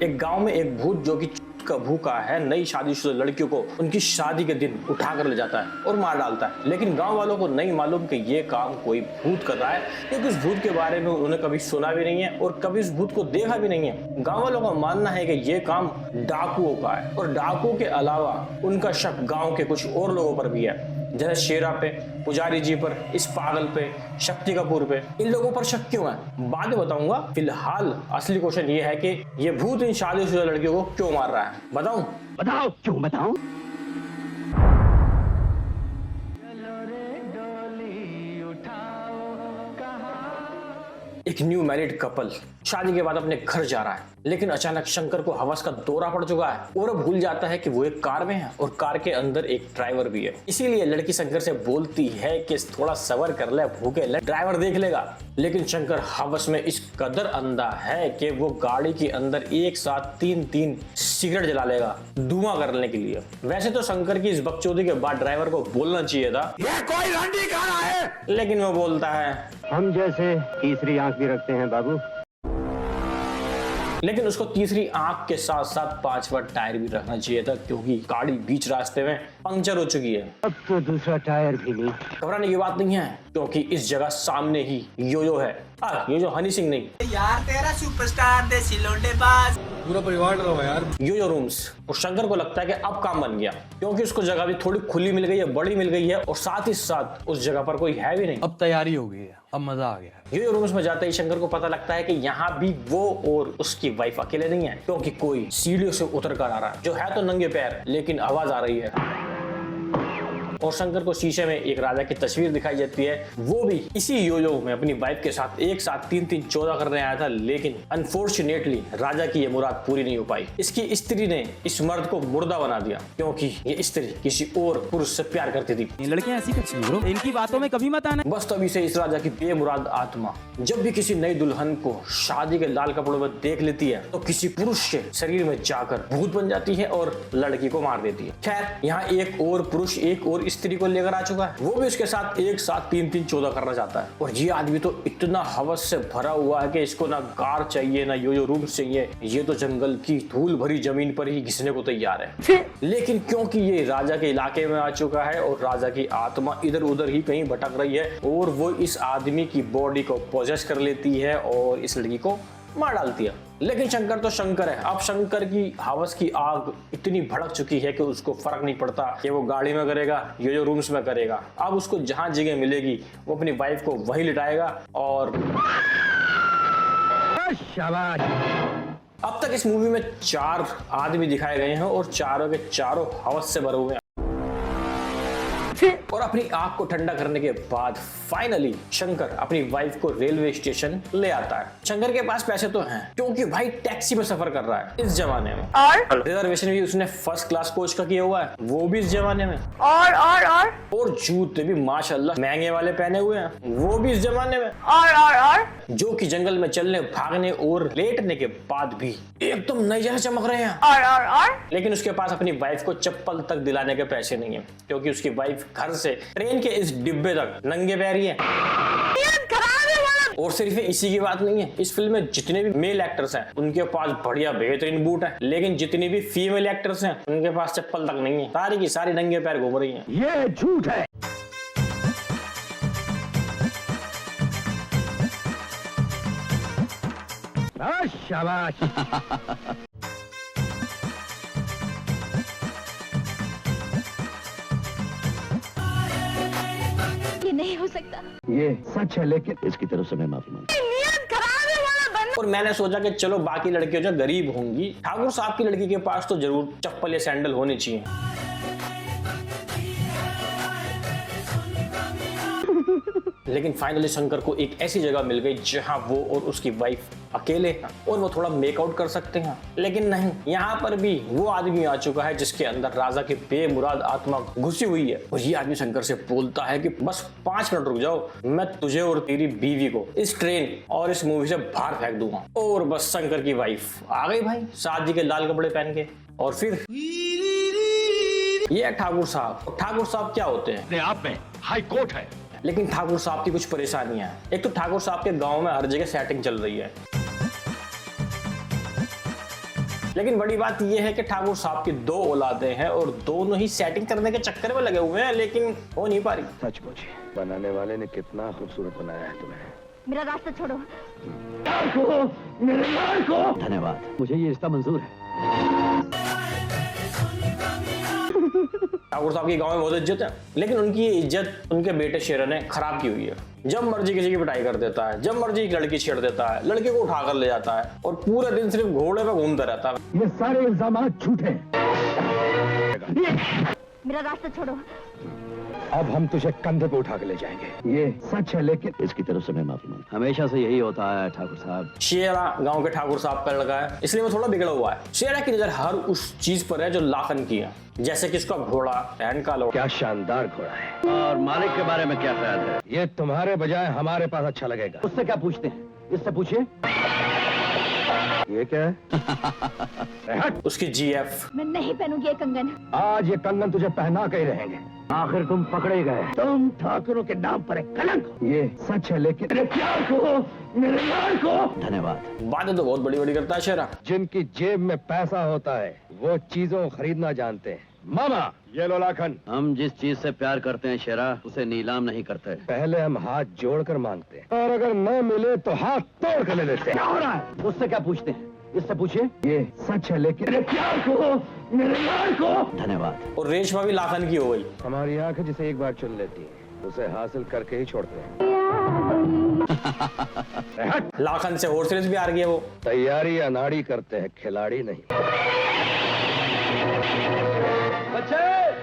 एक गांव में एक भूत जो कि का भूखा है नई शादीशुदा लड़कियों को उनकी शादी के दिन उठाकर ले जाता है और मार डालता है। लेकिन गांव वालों को नहीं मालूम कि ये काम कोई भूत कर रहा है, क्योंकि उस भूत के बारे में उन्हें कभी सुना भी नहीं है और कभी उस भूत को देखा भी नहीं है। गांव वालों का मानना है कि ये काम डाकुओं का है और डाकुओं के अलावा उनका शक गाँव के कुछ और लोगों पर भी है, जैसे शेरा पे, पुजारी जी पर, इस पागल पे, शक्ति कपूर पे। इन लोगों पर शक क्यों है बाद में बताऊंगा। फिलहाल असली क्वेश्चन ये है कि ये भूत इन शादीशुदा लड़कियों को क्यों मार रहा है। बताऊं? बताओ क्यों बताऊं? एक न्यू मैरिड कपल शादी के बाद अपने घर जा रहा है, लेकिन अचानक शंकर को हवस का दौरा पड़ चुका है और भूल जाता है कि वो एक कार में है और कार के अंदर एक ड्राइवर भी है। इसीलिए लड़की शंकर से बोलती है कि थोड़ा सबर कर ले, भूखे ले, ड्राइवर देख लेगा। लेकिन शंकर हवस में इस कदर अंधा है कि वो गाड़ी के अंदर एक साथ तीन सिगरेट जला लेगा धुआं करने के लिए। वैसे तो शंकर की इस बकचोदी के बाद ड्राइवर को बोलना चाहिए था, ये कोई रंडी खाना है, लेकिन वो बोलता है हम जैसे तीसरी आंख भी रखते हैं बाबू। लेकिन उसको तीसरी आंख के साथ साथ पांचवा टायर भी रखना चाहिए था, क्योंकि गाड़ी बीच रास्ते में पंक्चर हो चुकी है। अब तो दूसरा टायर भी नहीं। घबराने की बात नहीं है, क्योंकि इस जगह सामने ही योयो है। योयो हनी सिंह नहीं यार, तेरा सुपरस्टार देसी लोंडेबाज पूरा परिवार डरा हुआ यार। योयो रूम्स। और शंकर को लगता है कि अब काम बन गया, क्योंकि उसको जगह भी थोड़ी खुली मिल गई है, बड़ी मिल गई है और साथ ही साथ उस जगह पर कोई है भी नहीं। अब तैयारी हो गई है, अब मजा आ गया। योयो रूम्स में जाते ही शंकर को पता लगता है कि यहाँ भी वो और उसकी वाइफ अकेले नहीं है, क्योंकि कोई सीढ़ियों से उतर कर आ रहा है, जो है तो नंगे पैर, लेकिन आवाज आ रही है। और शंकर को शीशे में एक राजा की तस्वीर दिखाई जाती है, वो भी इसी योयो में अपनी वाइफ के साथ एक साथ 3-3-14 करने आया था। लेकिन अनफॉर्चुनेटली राजा की ये मुराद पूरी नहीं हो पाई। इसकी स्त्री ने इस मर्द को मुर्दा बना दिया, क्योंकि ये स्त्री किसी और पुरुष से प्यार करती थी। ये लड़कियां ऐसी कुछ नहीं ब्रो, इनकी बातों में कभी मत आना। बस तभी से इस राजा की बेमुराद आत्मा जब भी किसी नई दुल्हन को शादी के लाल कपड़ों में देख लेती है तो किसी पुरुष के शरीर में जाकर भूत बन जाती है और लड़की को मार देती है। खैर, यहाँ एक और पुरुष एक और स्त्री को लेकर आ चुका है, वो भी उसके साथ एक साथ 3-3-14 करना चाहता है। और ये आदमी तो इतना हवस से भरा हुआ है कि इसको ना कार चाहिए ना योयो रूम चाहिए, ये तो जंगल की धूल भरी जमीन पर ही घिसने को तैयार है। लेकिन क्योंकि ये राजा के इलाके में आ चुका है और राजा की आत्मा इधर उधर ही कहीं भटक रही है, और वो इस आदमी की बॉडी को पोजेस कर लेती है और इस लड़की को मार डालती है। लेकिन शंकर तो शंकर है। अब शंकर की हवस की आग इतनी भड़क चुकी है कि उसको फर्क नहीं पड़ता कि वो गाड़ी में करेगा योयो रूम्स में करेगा। अब उसको जहां जगह मिलेगी वो अपनी वाइफ को वही लिटाएगा। और शाबाश। अब तक इस मूवी में 4 आदमी दिखाए गए हैं और चारों के चारों हवस से भरे हुए हैं। और अपनी आग को ठंडा करने के बाद फाइनली शंकर अपनी वाइफ को रेलवे स्टेशन ले आता है। शंकर के पास पैसे तो हैं, क्योंकि भाई टैक्सी में सफर कर रहा है इस जमाने में, और रिजर्वेशन भी उसने फर्स्ट क्लास कोच का किया हुआ है, वो भी इस जमाने में, और जूते भी माशाल्लाह महंगे वाले पहने हुए हैं, वो भी इस जमाने में, और जो कि जंगल में चलने भागने और लेटने के बाद भी एकदम नए जैसे चमक रहे हैं। और लेकिन उसके पास अपनी वाइफ को चप्पल तक दिलाने के पैसे नहीं है, क्योंकि उसकी वाइफ घर से ट्रेन के इस डिब्बे तक नंगे पैर ही है। और सिर्फ इसी की बात नहीं है, इस फिल्म में जितने भी मेल एक्टर्स हैं उनके पास बढ़िया बेहतरीन बूट है, लेकिन जितनी भी फीमेल एक्टर्स हैं उनके पास चप्पल तक नहीं है, सारी की सारी नंगे पैर घूम रही हैं। ये झूठ है। शाबाश। ये नहीं हो सकता। ये सच है, लेकिन इसकी तरफ से मैं माफी मांगता हूं। और मैंने सोचा कि चलो बाकी लड़कियां जो गरीब होंगी, ठाकुर साहब की लड़की के पास तो जरूर चप्पल या सैंडल होनी चाहिए। लेकिन फाइनली शंकर को एक ऐसी जगह मिल गई जहां वो और उसकी वाइफ अकेले हैं और वो थोड़ा मेकआउट कर सकते हैं। लेकिन नहीं, यहाँ पर भी वो आदमी आ चुका है जिसके अंदर राजा की बेमुराद आत्मा घुसी हुई है। और ये आदमी शंकर से बोलता है कि बस 5 मिनट रुक जाओ, मैं तुझे और तेरी बीवी को इस ट्रेन और इस मूवी से बाहर फेंक दूंगा। और बस शंकर की वाइफ आ गई भाई, शादी के लाल कपड़े पहन के। और फिर ये ठाकुर साहब। ठाकुर साहब क्या होते हैं? अपने आप में हाई कोर्ट है। लेकिन ठाकुर साहब की कुछ परेशानियां हैं। एक तो ठाकुर साहब के गांव में हर जगह सेटिंग चल रही है, लेकिन बड़ी बात यह है कि ठाकुर साहब की 2 औलादें हैं और दोनों ही सेटिंग करने के चक्कर में लगे हुए हैं, लेकिन हो नहीं पा रही। सचमुच बनाने वाले ने कितना खूबसूरत बनाया है तुम्हें। मेरा रास्ता छोड़ो। मेरे लाल को धन्यवाद, मुझे ये रिश्ता मंजूर है। ठाकुर साहब की गांव में बहुत इज्जत है, लेकिन उनकी ये इज्जत उनके बेटे शेरन ने खराब की हुई है। जब मर्जी किसी की पिटाई कर देता है, जब मर्जी एक लड़की छेड़ देता है, लड़के को उठाकर ले जाता है और पूरे दिन सिर्फ घोड़े पे घूमता रहता है। ये सारे इल्जाम झूठे। मेरा रास्ता छोड़ो। अब हम तुझे कंधे पे उठा के ले जाएंगे, ये सच है, लेकिन इसकी तरफ से मैं माफी मांगता हूं। हमेशा से यही होता है ठाकुर साहब। शेरा गांव के ठाकुर साहब का लड़का है, इसलिए वो थोड़ा बिगड़ा हुआ है। शेरा की नजर हर उस चीज पर है जो लाखन की है, जैसे कि उसका घोड़ा, बहन का लोग। क्या शानदार घोड़ा है। और मालिक के बारे में क्या ख्याल है? ये तुम्हारे बजाय हमारे पास अच्छा लगेगा। उससे क्या पूछते हैं? इससे पूछिए। ये क्या है? उसकी जीएफ। मैं नहीं पहनूंगी ये कंगन। आज ये कंगन तुझे पहना के ही रहेंगे। आखिर तुम पकड़े गए। तुम ठाकुरों के नाम पर एक कलंक हो। ये सच है, लेकिन मेरे प्यार को, मेरे लाल को धन्यवाद। बातें तो बहुत बड़ी बड़ी करता है शेरा। जिनकी जेब में पैसा होता है वो चीजों को खरीदना जानते हैं। मामा ये लो लाखन। हम जिस चीज से प्यार करते हैं शेरा, उसे नीलाम नहीं करते। पहले हम हाथ जोड़कर मांगते हैं और अगर न मिले तो हाथ तोड़ कर ले लेते हैं। क्या हो रहा है? उससे क्या पूछते हैं? इससे पूछिए। ये सच है, लेकिन मेरे प्यार को, मेरे लाल को धन्यवाद। और रेशमा भी लाखन की हो गई। हमारी आंख जिसे एक बार चुन लेती है उसे हासिल करके ही छोड़ते हैं। लाखन से हॉर्स रेस भी हार गया वो। तैयारी अनाड़ी करते हैं, खिलाड़ी नहीं। बच्चे,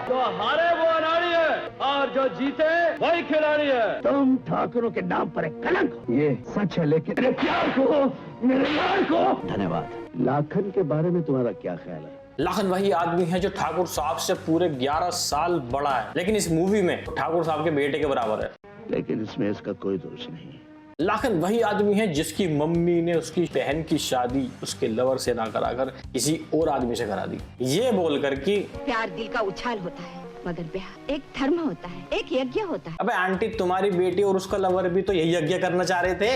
जो हारे वो अनाड़ी है और जो जीते वही खिलाड़ी है। तुम ठाकुरों के नाम पर एक कलंक हो। ये सच है, लेकिन मेरे प्यार को, मेरे लाल को धन्यवाद। लाखन के बारे में तुम्हारा क्या ख्याल है? लाखन वही आदमी है जो ठाकुर साहब से पूरे 11 साल बड़ा है, लेकिन इस मूवी में ठाकुर साहब के बेटे के बराबर है। लेकिन इसमें इसका कोई दोष नहीं। लाखन वही आदमी है जिसकी मम्मी ने उसकी बहन की शादी उसके लवर से ना कराकर किसी और आदमी से करा दी, ये बोलकर कि प्यार दिल का उछाल होता है, मगर ब्याह एक धर्म होता है, एक यज्ञ होता है। अबे आंटी, तुम्हारी बेटी और उसका लवर भी तो यही यज्ञ करना चाह रहे थे।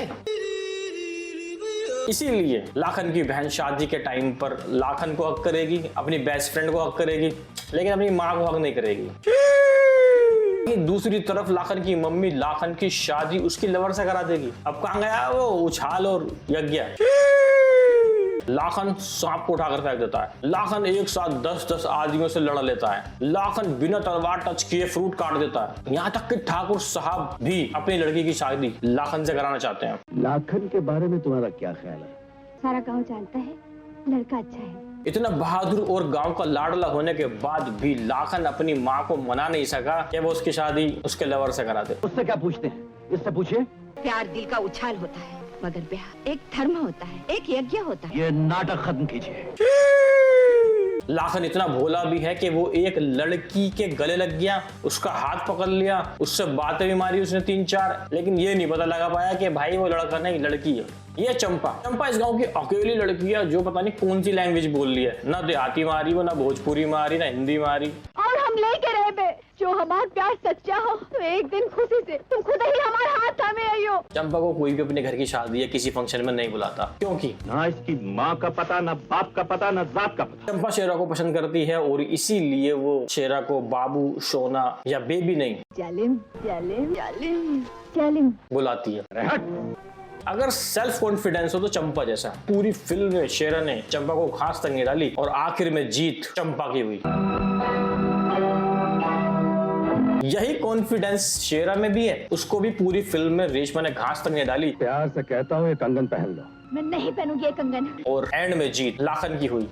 इसीलिए लाखन की बहन शादी के टाइम पर लाखन को हक करेगी, अपनी बेस्ट फ्रेंड को हक करेगी, लेकिन अपनी माँ को हक नहीं करेगी। दूसरी तरफ लाखन की मम्मी लाखन की शादी उसकी लवर से करा देगी। अब कहाँ गया वो उछाल और यज्ञ? लाखन सांप को उठाकर फेंक देता है। लाखन एक साथ 10-10 आदमियों से लड़ लेता है। लाखन बिना तलवार टच किए फ्रूट काट देता है। यहाँ तक कि ठाकुर साहब भी अपनी लड़की की शादी लाखन से कराना चाहते हैं। लाखन के बारे में तुम्हारा क्या ख्याल है? सारा गांव जानता है लड़का अच्छा है। इतना बहादुर और गांव का लाडला होने के बाद भी लाखन अपनी माँ को मना नहीं सका कि वो उसकी शादी उसके लवर से करा दे। उससे क्या पूछते हैं? इससे पूछिए। प्यार दिल का उछाल होता है, मगर ब्याह एक धर्म होता है, एक यज्ञ होता है। ये नाटक खत्म कीजिए। लाखन इतना भोला भी है कि वो एक लड़की के गले लग गया, उसका हाथ पकड़ लिया, उससे बातें भी मारी उसने 3-4, लेकिन ये नहीं पता लगा पाया कि भाई वो लड़का नहीं लड़की है। ये चंपा इस गांव की अकेली लड़की है जो पता नहीं कौन सी लैंग्वेज बोल रही है। ना देहाती मारी वो, ना भोजपुरी मारी, ना हिंदी मारी। और हम लेके रहे बे, जो हमारा प्यार सच्चा हो तो एक दिन खुशी से तुम खुद ही हमारे हाथ थामे आइयो। चंपा को कोई भी अपने घर की शादी या किसी फंक्शन में नहीं बुलाता, क्योंकि ना इसकी माँ का पता, ना बाप का पता, ना जात का पता। चंपा शेरा को पसंद करती है और इसीलिए वो शेरा को बाबू, सोना या बेबी नहीं जालिम जालिम जालिम जालिम बुलाती है। अगर सेल्फ कॉन्फिडेंस हो तो चंपा जैसा। पूरी फिल्म में शेरा ने चंपा को घास तक नहीं डाली और आखिर में जीत चंपा की हुई। यही कॉन्फिडेंस शेरा में भी है। उसको भी पूरी फिल्म में रेशमा ने घास तक नहीं डाली। प्यार से कहता हूँ ये कंगन पहन लो। मैं नहीं पहनूंगी ये कंगन। और एंड में जीत लाखन की हुई।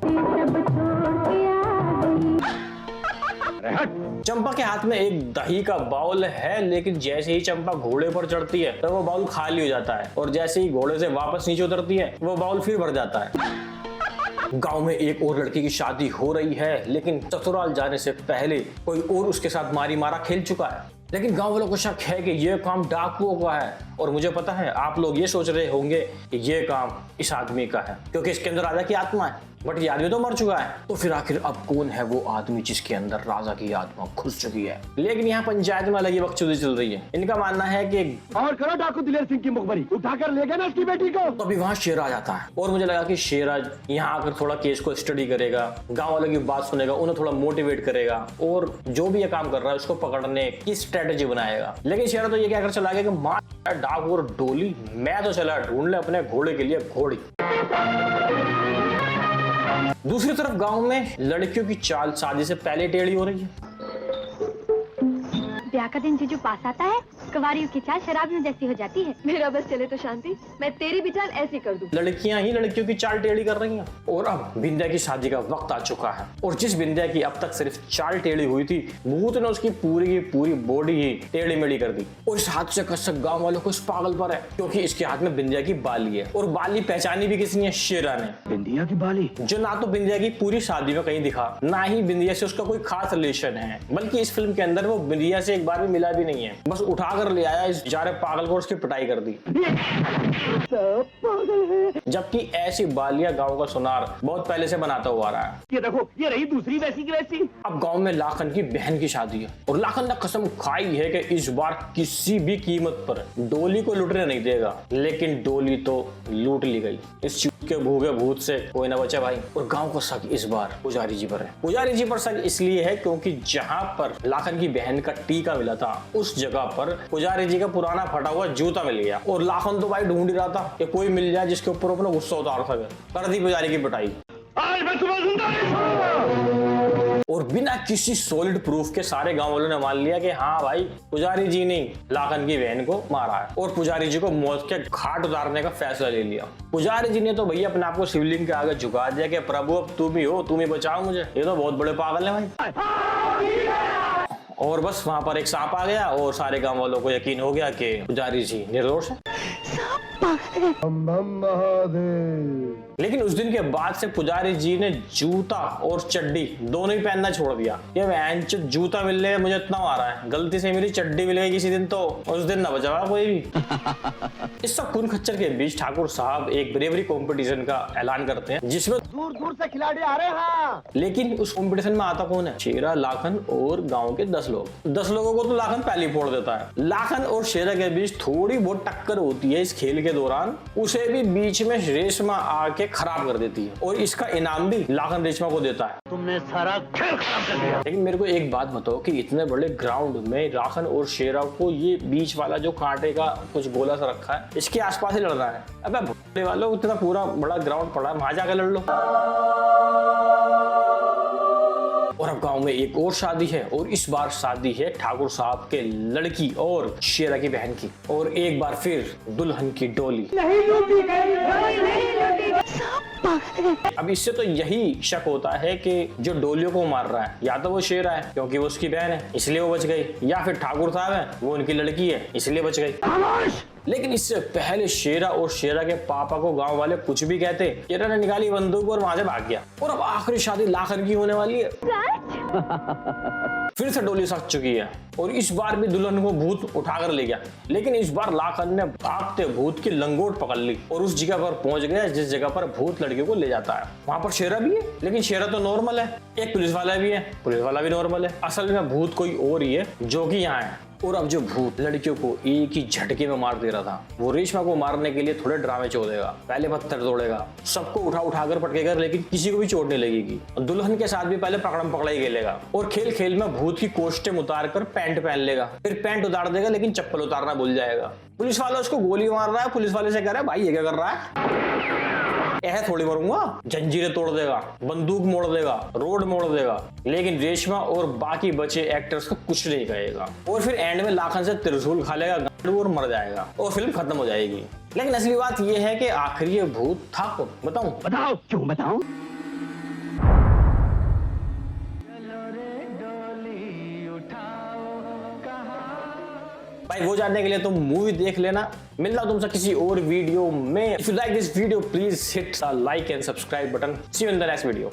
चंपा के हाथ में एक दही का बाउल है, लेकिन जैसे ही चंपा घोड़े पर चढ़ती है तो वो बाउल खाली हो जाता है, और जैसे ही घोड़े से वापस नीचे उतरती है वो बाउल फिर भर जाता है। गांव में एक और लड़की की शादी हो रही है, लेकिन ससुराल जाने से पहले कोई और उसके साथ मारी मारा खेल चुका है। लेकिन गांव वालों को शक है कि यह काम डाकुओं का है, और मुझे पता है आप लोग ये सोच रहे होंगे कि यह काम इस आदमी का है, क्योंकि इसके अंदर राजा की आत्मा है। बट ये आदमी तो मर चुका है। तो फिर आखिर अब कौन है वो आदमी जिसके अंदर राजा की आत्मा घुस चुकी है? लेकिन यहाँ पंचायत में अलग ही बकचोदी चल रही है। इनका मानना है कि और करो डाकू दिलेर सिंह की मुखबरी, उठाकर ले गए ना उसकी बेटी को। तो अभी वहाँ शेर आ जाता है और मुझे लगा कि शेर आज यहाँ आकर थोड़ा केस को स्टडी करेगा, गांव वालों की बात सुनेगा, उन्हें थोड़ा मोटिवेट करेगा और जो भी ये काम कर रहा है उसको पकड़ने की स्ट्रेटेजी बनाएगा। लेकिन शेर तो ये क्या कर चला गया कि मार डाकू और डोली, मैं तो चला ढूंढ ले अपने घोड़े के लिए घोड़ी। दूसरी तरफ गांव में लड़कियों की चाल शादी से पहले टेढ़ी हो रही है। ब्याह का दिन जीजू पास आता है, कवारियों की चाल शराबियों जैसी हो जाती है। मेरा बस चले तो शांति, मैं तेरी भी चाल ऐसी कर दूं। लड़कियां ही लड़कियों की चाल टेढ़ी कर रही हैं और अब बिंदिया की शादी का वक्त आ चुका है। और जिस बिंदिया की अब तक सिर्फ चाल टेढ़ी हुई थी, भूत ने उसकी पूरी की पूरी बॉडी ही टेढ़ी मेढ़ी कर दी। और इस हाथ से कसक गांव वालों को इस पागल पर है, क्योंकि इसके हाथ में बिंदिया की बाली है और बाली पहचानी भी किसी ने, शेरा ने। बिंदिया की बाली जो ना तो बिंदिया की पूरी शादी में कहीं दिखा, ना ही बिंदिया से उसका कोई खास रिलेशन है, बल्कि इस फिल्म के अंदर वो बिंदिया से एक बार भी मिला भी नहीं है। बस उठा कर ले आया इस जारे पागल को, उसकी पिटाई कर दी। जबकि ऐसी बालियां गांव का सुनार बहुत पहले से बनाता हुआ आ रहा है। ये देखो, ये रही दूसरी वैसी की वैसी। अब गांव में लाखन की बहन की शादी है और लाखन ने कसम खाई है कि इस बार किसी भी कीमत पर डोली को लूटने नहीं देगा। लेकिन डोली तो लूट ली गई। इस चूत के भूखे भूत से कोई ना बचा भाई। और गांव को शक इस बार पुजारी जी पर है। पुजारी जी पर शक इसलिए है क्योंकि जहां पर लाखन की बहन का टीका मिला था, उस जगह पर पुजारी जी का पुराना फटा हुआ जूता मिल गया। और लाखन तो भाई ढूंढ ही रहा था कि कोई मिल जाए जिसके ऊपर अपना गुस्सा उतार सके। कर दी पुजारी की पिटाई। और बिना किसी सॉलिड प्रूफ के सारे गांव वालों ने मान लिया कि हाँ भाई, पुजारी जी ने लाखन की बहन को मारा है और पुजारी जी को मौत के घाट उतारने का फैसला ले लिया। पुजारी जी ने तो भैया अपने आप को शिवलिंग के आगे झुका दिया कि प्रभु अब तुम ही हो, तुम ही बचाओ मुझे। ये तो बहुत बड़े पागल है भाई। और बस वहां पर एक सांप आ गया और सारे गांव वालों को यकीन हो गया कि पुजारी जी निर्दोष है। लेकिन उस दिन के बाद से पुजारी जी ने जूता और चड्डी दोनों ही पहनना छोड़ दिया। ये वैन जूता मिल रहा है, मुझे इतना आ रहा है, गलती से मेरी चड्डी मिल गई किसी दिन तो उस दिन ना बचा कोई भी। इस सब खून खच्चर के बीच ठाकुर साहब एक ब्रेवरी कंपटीशन का ऐलान करते हैं, जिसमें दूर दूर से खिलाड़ी आ रहे हैं। लेकिन उस कंपटीशन में आता कौन है? शेरा, लाखन और गांव के 10 लोग। 10 लोगों को तो लाखन पहले ही फोड़ देता है। लाखन और शेरा के बीच थोड़ी बहुत टक्कर होती है इस खेल के दौरान, उसे भी बीच में रेशमा आके खराब कर देती है और इसका इनाम भी लाखन रेशमा को देता है। तुमने सारा खेल खराब कर दिया। लेकिन मेरे को एक बात बताओ कि इतने बड़े ग्राउंड में लाखन और शेरा को ये बीच वाला जो कांटे का कुछ गोला सा रखा है, इसके आसपास ही लड़ रहा है। अबे भोले वालों, इतना पूरा बड़ा ग्राउंड पड़ा है, वहां जाकर लड़ लो। और अब गांव में एक और शादी है और इस बार शादी है ठाकुर साहब के लड़की और शेरा की बहन की। और एक बार फिर दुल्हन की डोली। अब इससे तो यही शक होता है कि जो डोलियों को मार रहा है या तो वो शेरा है क्योंकि वो उसकी बहन है इसलिए वो बच गई, या फिर ठाकुर साहब है वो उनकी लड़की है इसलिए बच गई। लेकिन इससे पहले शेरा और शेरा के पापा को गांव वाले कुछ भी कहते, शेरा ने निकाली बंदूक और वहां से भाग गया। और अब आखिरी शादी लाखन की होने वाली है। फिर से डोली सक चुकी है और इस बार भी दुल्हन को भूत उठाकर ले गया। लेकिन इस बार लाखन ने भागते भूत की लंगोट पकड़ ली और उस जगह पर पहुंच गया जिस जगह पर भूत लड़कियों को ले जाता है। वहां पर शेरा भी है, लेकिन शेरा तो नॉर्मल है। एक पुलिस वाला भी है, पुलिस वाला भी नॉर्मल है। असल में भूत कोई और ही है जो कि यहाँ है। और अब जो भूत लड़कियों को एक ही झटके में मार दे रहा था, वो रेशमा को मारने के लिए थोड़े ड्रामे चोदेगा। पहले पत्थर तोड़ेगा, सबको उठाकर पटकेगा, लेकिन किसी को भी चोट नहीं लगेगी। दुल्हन के साथ भी पहले पकड़म पकड़ाई खेलेगा और खेल खेल में भूत की कोस्टेम उतार कर पैंट पहन लेगा। फिर पैंट उतार देगा लेकिन चप्पल उतारना भूल जाएगा। पुलिस वाला उसको गोली मार रहा है, पुलिस वाले से कह रहा है भाई ये क्या कर रहा है? ऐसे थोड़ी मरूंगा। जंजीरें तोड़ देगा, बंदूक मोड़ देगा, रोड मोड़ देगा। लेकिन रेशमा और बाकी बचे एक्टर्स को कुछ नहीं कहेगा और फिर एंड में लाखन से त्रिशूल खा लेगा और मर जाएगा और फिल्म खत्म हो जाएगी। लेकिन असली बात यह है कि आखिर ये भूत था कौन? बताऊं? बताओ। क्यों बताऊं? भाई वो जानने के लिए तुम मूवी देख लेना। मिलता हूं तुमसे किसी और वीडियो में। If you like this video please hit the like and subscribe button. See you in the next video.